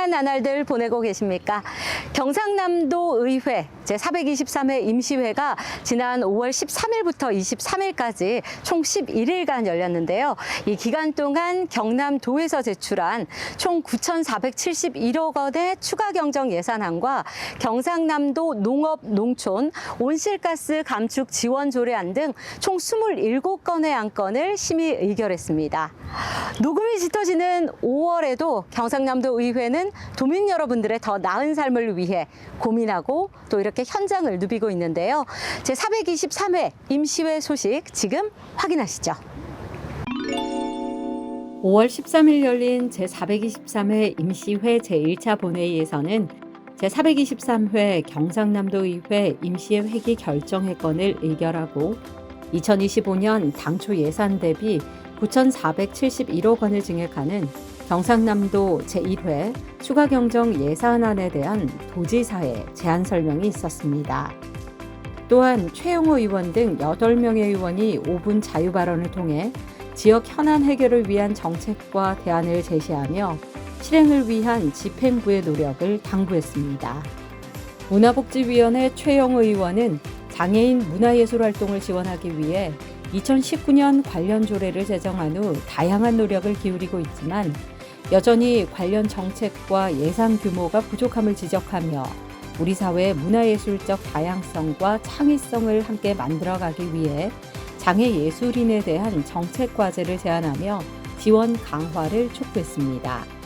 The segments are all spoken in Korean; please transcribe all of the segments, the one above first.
행복한 나날들 보내고 계십니까? 경상남도 의회 제423회 임시회가 지난 5월 13일부터 23일까지 총 11일간 열렸는데요. 이 기간 동안 경남도에서 제출한 총 9,471억 원의 추가 경정 예산안과 경상남도 농업, 농촌, 온실가스 감축 지원 조례안 등 총 27건의 안건을 심의 의결했습니다. 녹음이 짙어지는 5월에도 경상남도 의회는 도민 여러분들의 더 나은 삶을 위해 고민하고 또 이렇게 현장을 누비고 있는데요. 제423회 임시회 소식 지금 확인하시죠. 5월 13일 열린 제423회 임시회 제1차 본회의에서는 제423회 경상남도 의회 임시회 회기 결정회건을 의결하고 2025년 당초 예산 대비 9,471억 원을 증액하는 경상남도 제1회 추가 경정 예산안에 대한 도지사의 제안 설명이 있었습니다. 또한 최영호 의원 등 8명의 의원이 5분 자유 발언을 통해 지역 현안 해결을 위한 정책과 대안을 제시하며 실행을 위한 집행부의 노력을 당부했습니다. 문화복지위원회 최영호 의원은 장애인 문화예술 활동을 지원하기 위해 2019년 관련 조례를 제정한 후 다양한 노력을 기울이고 있지만 여전히 관련 정책과 예산 규모가 부족함을 지적하며 우리 사회의 문화예술적 다양성과 창의성을 함께 만들어가기 위해 장애예술인에 대한 정책 과제를 제안하며 지원 강화를 촉구했습니다.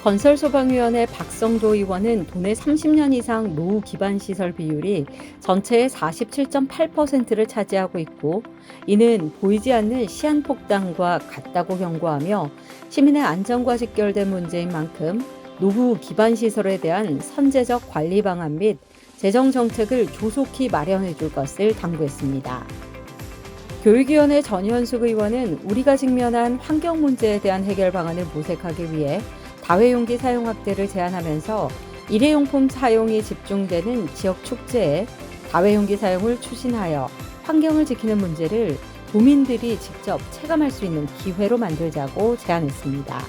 건설소방위원회 박성도 의원은 도내 30년 이상 노후 기반 시설 비율이 전체의 47.8%를 차지하고 있고 이는 보이지 않는 시한폭탄과 같다고 경고하며 시민의 안전과 직결된 문제인 만큼 노후 기반 시설에 대한 선제적 관리 방안 및 재정 정책을 조속히 마련해 줄 것을 당부했습니다. 교육위원회 전현숙 의원은 우리가 직면한 환경 문제에 대한 해결 방안을 모색하기 위해 다회용기 사용 확대를 제안하면서 일회용품 사용이 집중되는 지역 축제에 다회용기 사용을 추진하여 환경을 지키는 문제를 도민들이 직접 체감할 수 있는 기회로 만들자고 제안했습니다.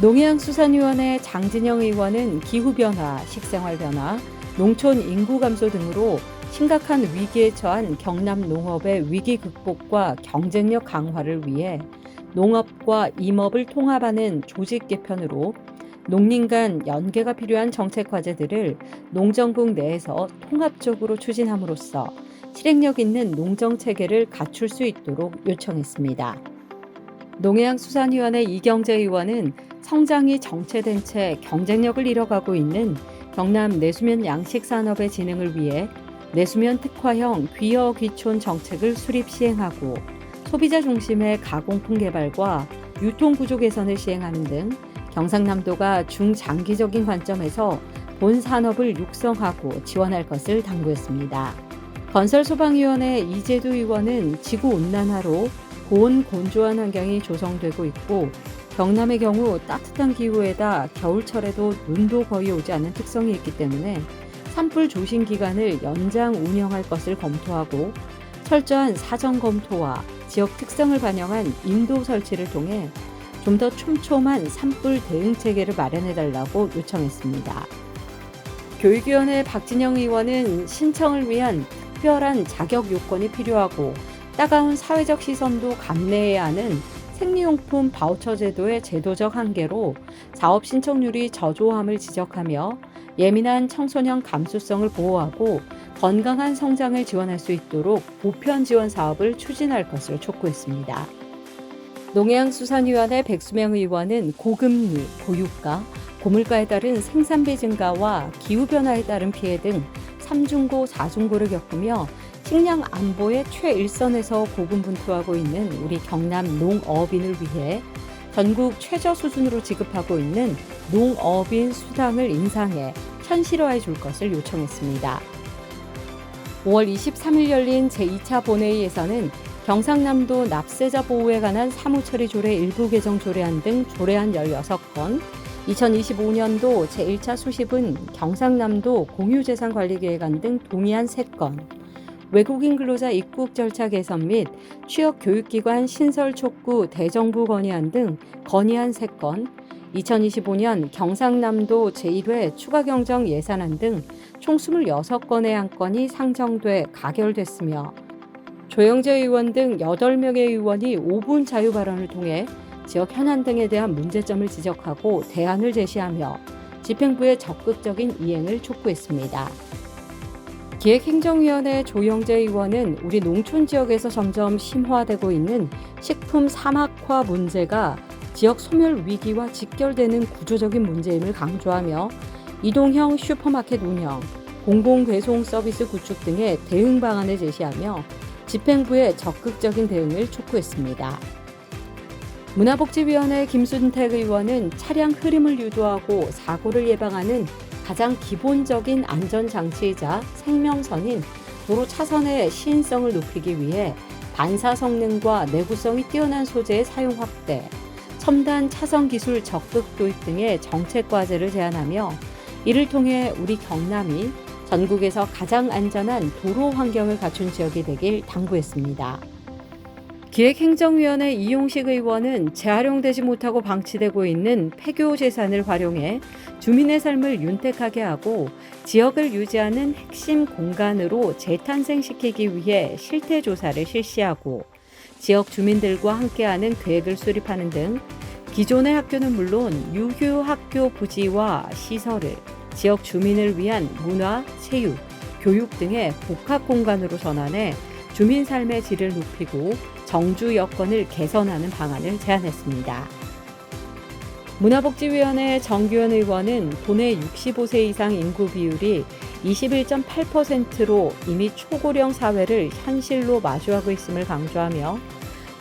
농해양수산위원회 장진영 의원은 기후변화, 식생활변화, 농촌 인구 감소 등으로 심각한 위기에 처한 경남 농업의 위기 극복과 경쟁력 강화를 위해 농업과 임업을 통합하는 조직 개편으로 농림 간 연계가 필요한 정책 과제들을 농정국 내에서 통합적으로 추진함으로써 실행력 있는 농정 체계를 갖출 수 있도록 요청했습니다. 농해양수산위원회 이경재 의원은 성장이 정체된 채 경쟁력을 잃어가고 있는 경남 내수면 양식산업의 진흥을 위해 내수면 특화형 귀어 귀촌 정책을 수립 시행하고 소비자 중심의 가공품 개발과 유통구조 개선을 시행하는 등 경상남도가 중장기적인 관점에서 본 산업을 육성하고 지원할 것을 당부했습니다. 건설소방위원회 이재두 의원은 지구온난화로 고온 건조한 환경이 조성되고 있고 경남의 경우 따뜻한 기후에다 겨울철에도 눈도 거의 오지 않는 특성이 있기 때문에 산불 조심 기간을 연장 운영할 것을 검토하고 철저한 사전 검토와 지역 특성을 반영한 인도 설치를 통해 좀 더 촘촘한 산불 대응 체계를 마련해달라고 요청했습니다. 교육위원회 박진영 의원은 신청을 위한 특별한 자격 요건이 필요하고 따가운 사회적 시선도 감내해야 하는 생리용품 바우처 제도의 제도적 한계로 사업 신청률이 저조함을 지적하며 예민한 청소년 감수성을 보호하고 건강한 성장을 지원할 수 있도록 보편 지원 사업을 추진할 것을 촉구했습니다. 농해양수산위원회 백수명 의원은 고금리, 고유가, 고물가에 따른 생산비 증가와 기후변화에 따른 피해 등 3중고, 4중고를 겪으며 식량 안보의 최일선에서 고군분투하고 있는 우리 경남 농업인을 위해 전국 최저 수준으로 지급하고 있는 농업인 수당을 인상해 현실화해 줄 것을 요청했습니다. 5월 23일 열린 제2차 본회의에서는 경상남도 납세자 보호에 관한 사무처리 조례 일부 개정 조례안 등 조례안 16건, 2025년도 제1차 수십은 경상남도 공유재산관리계획안 등 동의안 3건, 외국인 근로자 입국 절차 개선 및 취업 교육기관 신설 촉구 대정부 건의안 등 건의안 3건, 2025년 경상남도 제1회 추가경정 예산안 등 총 26건의 안건이 상정돼 가결됐으며 조영재 의원 등 8명의 의원이 5분 자유 발언을 통해 지역 현안 등에 대한 문제점을 지적하고 대안을 제시하며 집행부의 적극적인 이행을 촉구했습니다. 기획행정위원회 조영재 의원은 우리 농촌 지역에서 점점 심화되고 있는 식품 사막화 문제가 지역 소멸 위기와 직결되는 구조적인 문제임을 강조하며 이동형 슈퍼마켓 운영, 공공배송 서비스 구축 등의 대응 방안을 제시하며 집행부의 적극적인 대응을 촉구했습니다. 문화복지위원회 김순택 의원은 차량 흐림을 유도하고 사고를 예방하는 가장 기본적인 안전장치이자 생명선인 도로 차선의 시인성을 높이기 위해 반사 성능과 내구성이 뛰어난 소재의 사용 확대, 첨단 차선 기술 적극 도입 등의 정책 과제를 제안하며 이를 통해 우리 경남이 전국에서 가장 안전한 도로 환경을 갖춘 지역이 되길 당부했습니다. 기획행정위원회 이용식 의원은 재활용되지 못하고 방치되고 있는 폐교 재산을 활용해 주민의 삶을 윤택하게 하고 지역을 유지하는 핵심 공간으로 재탄생시키기 위해 실태조사를 실시하고 지역 주민들과 함께하는 계획을 수립하는 등 기존의 학교는 물론 유휴 학교 부지와 시설을 지역 주민을 위한 문화, 체육, 교육 등의 복합 공간으로 전환해 주민 삶의 질을 높이고 정주 여건을 개선하는 방안을 제안했습니다. 문화복지위원회 정규현 의원은 도내 65세 이상 인구 비율이 21.8%로 이미 초고령 사회를 현실로 마주하고 있음을 강조하며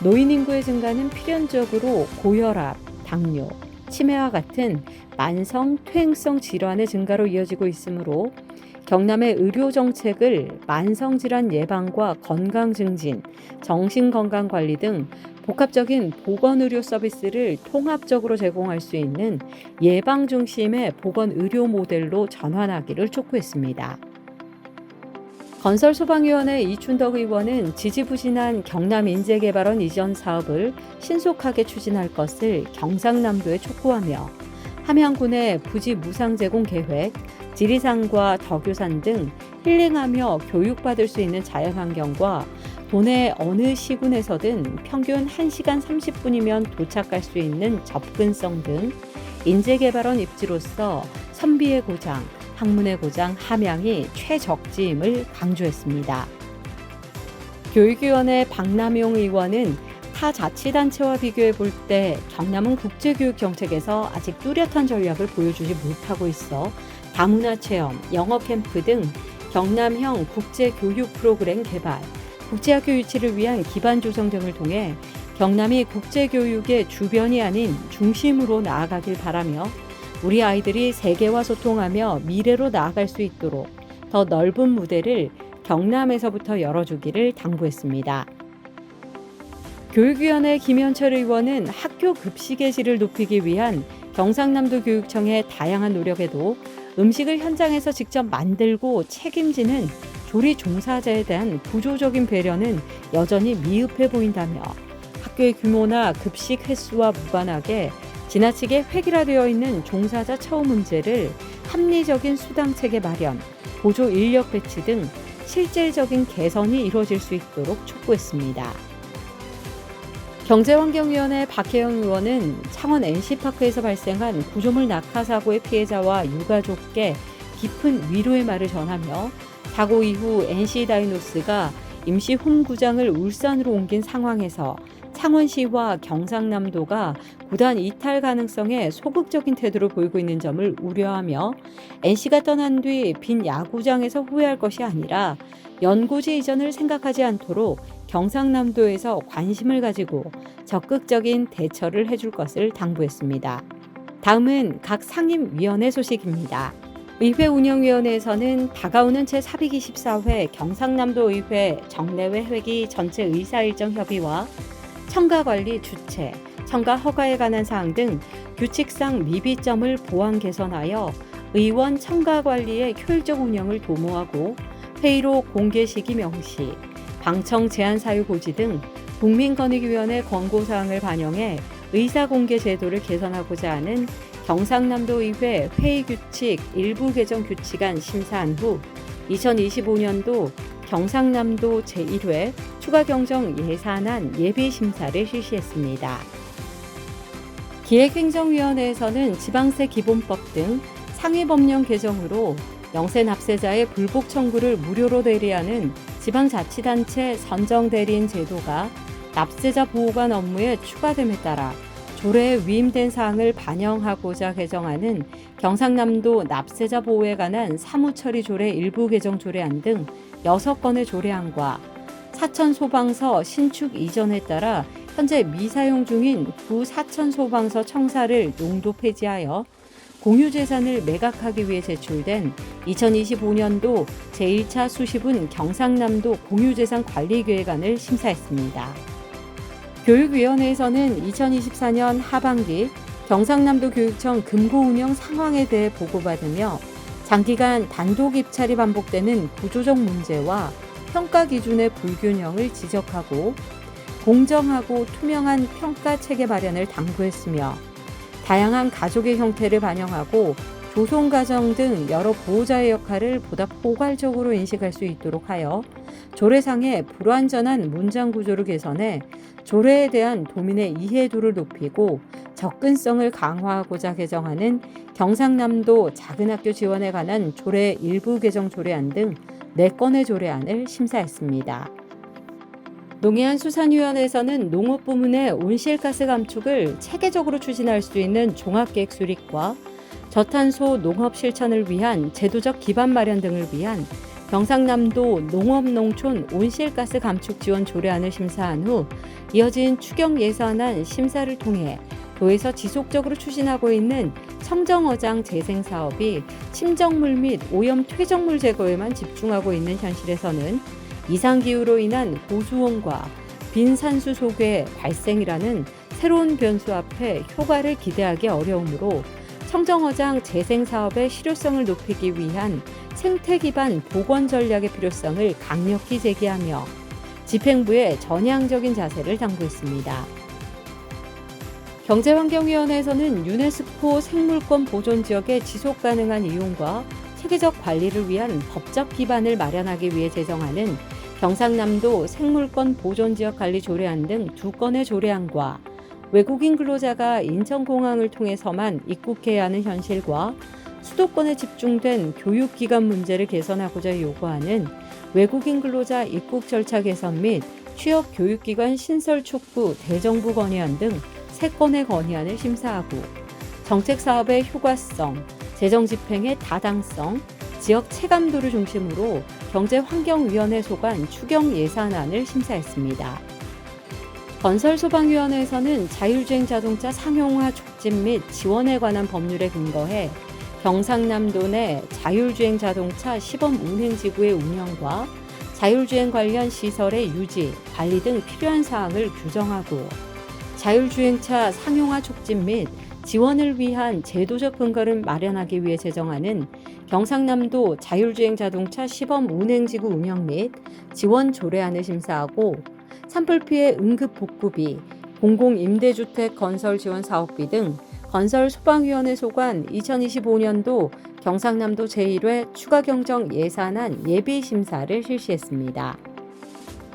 노인 인구의 증가는 필연적으로 고혈압, 당뇨, 치매와 같은 만성 퇴행성 질환의 증가로 이어지고 있으므로 경남의 의료 정책을 만성질환 예방과 건강 증진, 정신건강관리 등 복합적인 보건의료 서비스를 통합적으로 제공할 수 있는 예방 중심의 보건의료 모델로 전환하기를 촉구했습니다. 건설소방위원회 이춘덕 의원은 지지부진한 경남인재개발원 이전 사업을 신속하게 추진할 것을 경상남도에 촉구하며 함양군의 부지 무상 제공 계획, 지리산과 덕유산 등 힐링하며 교육받을 수 있는 자연환경과 도내 어느 시군에서든 평균 1시간 30분이면 도착할 수 있는 접근성 등 인재개발원 입지로서 선비의 고장, 학문의 고장 함양이 최적지임을 강조했습니다. 교육위원회 박남용 의원은 타 자치단체와 비교해 볼 때 경남은 국제교육 정책에서 아직 뚜렷한 전략을 보여주지 못하고 있어 다문화 체험, 영어 캠프 등 경남형 국제교육 프로그램 개발, 국제학교 유치를 위한 기반 조성 등을 통해 경남이 국제교육의 주변이 아닌 중심으로 나아가길 바라며 우리 아이들이 세계와 소통하며 미래로 나아갈 수 있도록 더 넓은 무대를 경남에서부터 열어주기를 당부했습니다. 교육위원회 김현철 의원은 학교 급식의 질을 높이기 위한 경상남도 교육청의 다양한 노력에도 음식을 현장에서 직접 만들고 책임지는 조리 종사자에 대한 구조적인 배려는 여전히 미흡해 보인다며 학교의 규모나 급식 횟수와 무관하게 지나치게 획일화되어 있는 종사자 처우 문제를 합리적인 수당 체계 마련, 보조 인력 배치 등 실질적인 개선이 이루어질 수 있도록 촉구했습니다. 경제환경위원회 박혜영 의원은 창원 NC파크에서 발생한 구조물 낙하 사고의 피해자와 유가족께 깊은 위로의 말을 전하며 사고 이후 NC다이노스가 임시 홈구장을 울산으로 옮긴 상황에서 창원시와 경상남도가 구단 이탈 가능성에 소극적인 태도를 보이고 있는 점을 우려하며 NC가 떠난 뒤 빈 야구장에서 후회할 것이 아니라 연고지 이전을 생각하지 않도록 경상남도에서 관심을 가지고 적극적인 대처를 해줄 것을 당부했습니다. 다음은 각 상임위원회 소식입니다. 의회운영위원회에서는 다가오는 제424회 경상남도 의회 정례회 회기 전체 의사일정 협의와 청가관리 주체, 청가 허가에 관한 사항 등 규칙상 미비점을 보완 개선하여 의원 청가관리의 효율적 운영을 도모하고 회의로 공개 시기 명시, 방청 제한 사유 고지 등 국민권익위원회 권고사항을 반영해 의사공개 제도를 개선하고자 하는 경상남도의회 회의규칙 일부 개정 규칙안 심사한 후 2025년도 경상남도 제1회 추가경정 예산안 예비심사를 실시했습니다. 기획행정위원회에서는 지방세 기본법 등 상위법령 개정으로 영세 납세자의 불복 청구를 무료로 대리하는 지방자치단체 선정대리인 제도가 납세자 보호관 업무에 추가됨에 따라 조례에 위임된 사항을 반영하고자 개정하는 경상남도 납세자 보호에 관한 사무처리 조례 일부 개정 조례안 등 6건의 조례안과 사천 소방서 신축 이전에 따라 현재 미사용 중인 구 사천 소방서 청사를 용도 폐지하여 공유재산을 매각하기 위해 제출된 2025년도 제1차 수시분 경상남도 공유재산 관리계획안을 심사했습니다. 교육위원회에서는 2024년 하반기 경상남도 교육청 금고운영 상황에 대해 보고받으며 장기간 단독 입찰이 반복되는 구조적 문제와 평가 기준의 불균형을 지적하고 공정하고 투명한 평가 체계 마련을 당부했으며 다양한 가족의 형태를 반영하고 조손가정 등 여러 보호자의 역할을 보다 포괄적으로 인식할 수 있도록 하여 조례상의 불완전한 문장 구조를 개선해 조례에 대한 도민의 이해도를 높이고 접근성을 강화하고자 개정하는 경상남도 작은학교 지원에 관한 조례 일부 개정 조례안 등 4건의 조례안을 심사했습니다. 농해안수산위원회에서는 농업 부문의 온실가스 감축을 체계적으로 추진할 수 있는 종합계획 수립과 저탄소 농업 실천을 위한 제도적 기반 마련 등을 위한 경상남도 농업농촌 온실가스 감축 지원 조례안을 심사한 후 이어진 추경 예산안 심사를 통해 도에서 지속적으로 추진하고 있는 청정어장 재생 사업이 침정물 및 오염 퇴적물 제거에만 집중하고 있는 현실에서는 이상기후로 인한 고수온과 빈산수 속의 발생이라는 새로운 변수 앞에 효과를 기대하기 어려우므로 청정어장 재생 사업의 실효성을 높이기 위한 생태 기반 복원 전략의 필요성을 강력히 제기하며 집행부에 전향적인 자세를 당부했습니다. 경제환경위원회에서는 유네스코 생물권 보존 지역의 지속 가능한 이용과 체계적 관리를 위한 법적 기반을 마련하기 위해 제정하는 경상남도 생물권 보존지역 관리 조례안 등 2건의 조례안과 외국인 근로자가 인천공항을 통해서만 입국해야 하는 현실과 수도권에 집중된 교육기관 문제를 개선하고자 요구하는 외국인 근로자 입국 절차 개선 및 취업 교육기관 신설 촉구 대정부 건의안 등 3건의 건의안을 심사하고 정책사업의 효과성, 재정집행의 타당성, 지역 체감도를 중심으로 경제환경위원회 소관 추경 예산안을 심사했습니다. 건설소방위원회에서는 자율주행 자동차 상용화 촉진 및 지원에 관한 법률에 근거해 경상남도 내 자율주행 자동차 시범 운행지구의 운영과 자율주행 관련 시설의 유지, 관리 등 필요한 사항을 규정하고 자율주행차 상용화 촉진 및 지원을 위한 제도적 근거를 마련하기 위해 제정하는 경상남도 자율주행 자동차 시범 운행지구 운영 및 지원 조례안을 심사하고 산불 피해 응급 복구비, 공공임대주택 건설 지원 사업비 등 건설소방위원회 소관 2025년도 경상남도 제1회 추가경정 예산안 예비심사를 실시했습니다.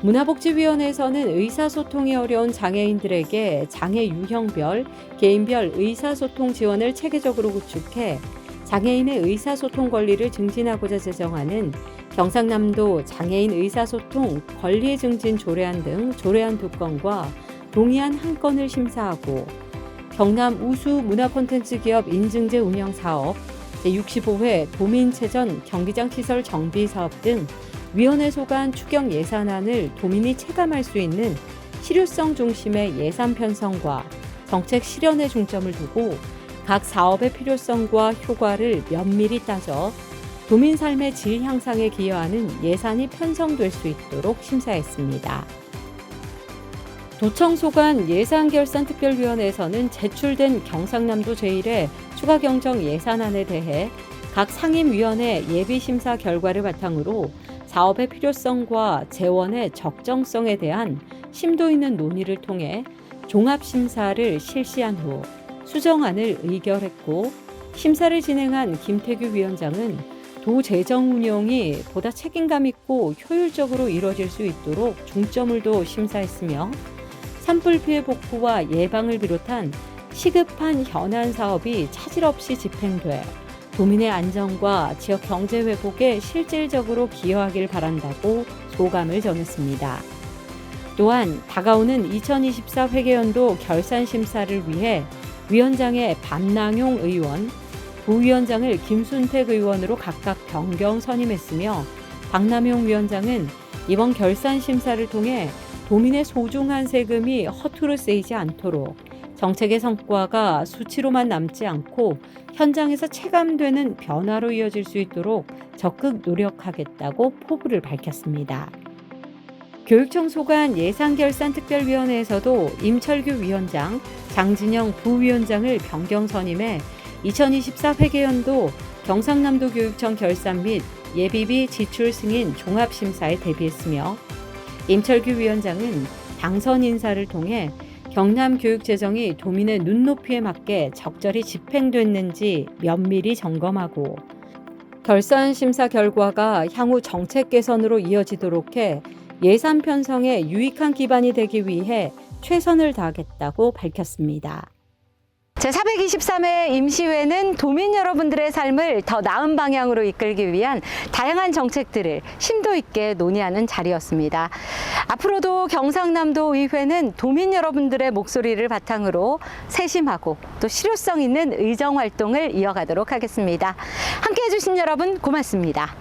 문화복지위원회에서는 의사소통이 어려운 장애인들에게 장애 유형별, 개인별 의사소통 지원을 체계적으로 구축해 장애인의 의사소통 권리를 증진하고자 제정하는 경상남도 장애인 의사소통 권리 증진 조례안 등 조례안 2건과 동의안 1건을 심사하고 경남 우수 문화콘텐츠 기업 인증제 운영 사업, 제65회 도민체전 경기장 시설 정비 사업 등 위원회 소관 추경 예산안을 도민이 체감할 수 있는 실효성 중심의 예산 편성과 정책 실현에 중점을 두고 각 사업의 필요성과 효과를 면밀히 따져 도민 삶의 질 향상에 기여하는 예산이 편성될 수 있도록 심사했습니다. 도청 소관 예산결산특별위원회에서는 제출된 경상남도 제1회 추가경정 예산안에 대해 각 상임위원회 예비심사 결과를 바탕으로 사업의 필요성과 재원의 적정성에 대한 심도 있는 논의를 통해 종합심사를 실시한 후 수정안을 의결했고, 심사를 진행한 김태규 위원장은 도 재정 운영이 보다 책임감 있고 효율적으로 이뤄질 수 있도록 중점을 둬 심사했으며, 산불 피해 복구와 예방을 비롯한 시급한 현안 사업이 차질 없이 집행돼 도민의 안전과 지역 경제 회복에 실질적으로 기여하길 바란다고 소감을 전했습니다. 또한 다가오는 2024 회계연도 결산 심사를 위해 위원장의 밤낭용 의원, 부위원장을 김순택 의원으로 각각 변경 선임했으며, 박남용 위원장은 이번 결산 심사를 통해 도민의 소중한 세금이 허투루 쓰이지 않도록 정책의 성과가 수치로만 남지 않고 현장에서 체감되는 변화로 이어질 수 있도록 적극 노력하겠다고 포부를 밝혔습니다. 교육청 소관 예산결산특별위원회에서도 임철규 위원장, 장진영 부위원장을 변경 선임해 2024 회계연도 경상남도 교육청 결산 및 예비비 지출 승인 종합심사에 대비했으며, 임철규 위원장은 당선 인사를 통해 경남 교육 재정이 도민의 눈높이에 맞게 적절히 집행됐는지 면밀히 점검하고, 결산 심사 결과가 향후 정책 개선으로 이어지도록 해 예산 편성에 유익한 기반이 되기 위해 최선을 다하겠다고 밝혔습니다. 제423회 임시회는 도민 여러분들의 삶을 더 나은 방향으로 이끌기 위한 다양한 정책들을 심도 있게 논의하는 자리였습니다. 앞으로도 경상남도 의회는 도민 여러분들의 목소리를 바탕으로 세심하고 또 실효성 있는 의정 활동을 이어가도록 하겠습니다. 함께해 주신 여러분 고맙습니다.